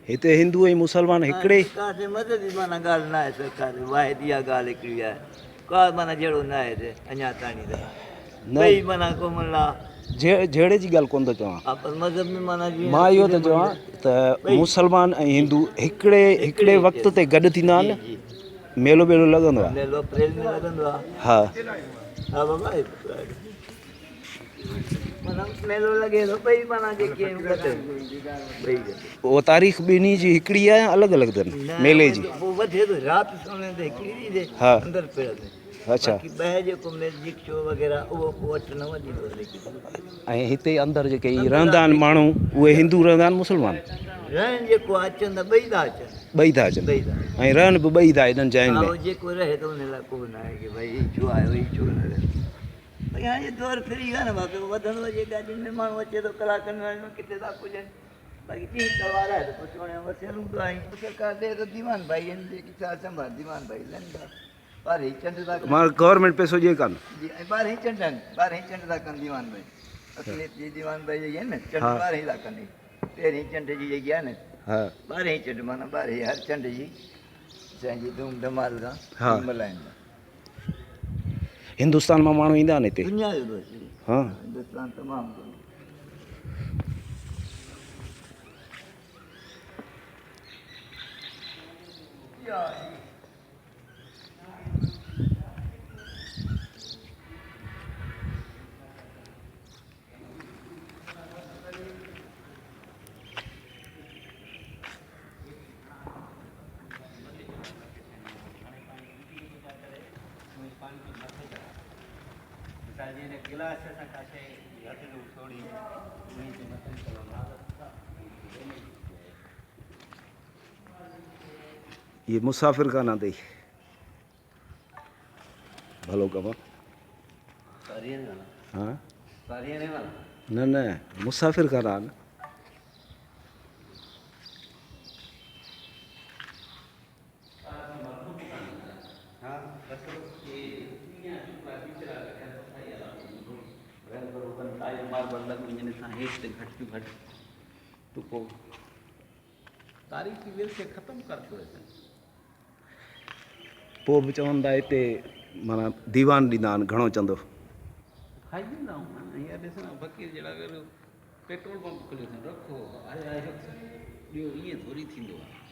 हिते हिंदू ऐं मुसलमान हिकिड़े मदद माना ॻाल्हि न आहे सरकार वाहिद इहा ॻाल्हि हिकिड़ी आहे का माना जहिड़ो न आहे हिते अञा ताणी ॿई माना को माना जहिड़े जी ॻाल्हि कोन थो चवां मज़हब में माना मां इहो थो चवां त मुसलमान ऐं हिंदू हिकिड़े वक़्त ते गॾु थींदा आहिनि मेलो वेलो लॻंदो आहे मेलो अप्रैल में लॻंदो आहे हा हा बाबा माना मेलो लॻे थो ॿई माना जेके उहा तारीख़ ॿिन्ही जी हिकिड़ी आहे या अलॻि अलॻि अथनि मेले जी पोइ वधे थो राति सुम्हण ते हिकिड़ी ॾींहुं हा अंदरि पियल अच्छा ॿाहिरि जेको म्यूज़िक शो वग़ैरह उहो पोइ वटि न वञींदो ऐं हिते अंदरि जेके ई रहंदा आहिनि माण्हू उहे हिंदू रहंदा आहिनि मुसलमान रहनि जेको अचनि त ॿई था अचनि ॿई था अचनि ऐं रहनि बि ॿई था हेॾनि जायुनि में जेको रहे त उन लाइ को न आहे की भई हीउ छो आयो हीउ छो न रहे भई हाणे दौर फिरी वियो आहे न बाक़ी वधंदो अचे गाॾियुनि में माण्हू अचे थो कलाकनि में किथे था पुॼनि बाक़ी टीं सवार आहे त पोइ चवण वसियलूं था आहियूं सरकार ॾे त दीवान भाई आहिनि जेकी छा संभाल दीवान भाई लहनि था ॿारहीं चंड था मां गवर्नमेंट पैसो ॾिए कान ॿारहीं चंड आहिनि ॿारहीं चंड था कनि दीवान भाई असलियत जी दीवान भाई जेकी आहिनि न चंड ॿारहीं था कनि तेरहीं चंड जी जेकी आहे न हा ॿारहीं चंड माना ॿारहीं हर चंड जी असांजी धूम धमाल हा खां मल्हाईंदा हिंदुस्तान मां माण्हू ईंदा आहिनि हिते दुनिया जो बसि हा हिंदुस्तान तमामु घणो ये मुसाफिर खाना दे भलो कमा हाँ न न मुसाफिर खाना न तारीख़ी विरसे ख़तमु कर छॾियो पोइ बि चवंदा हिते माना दीवान ॾींदा आहिनि घणो चंदो खाई ॾींदा आहियूं हीअं ॾिसण फ़क़ीर जहिड़ा अगरि पेट्रोल पंप खोलियो अथनि रखो ॾियो ईअं थोरी थींदो आहे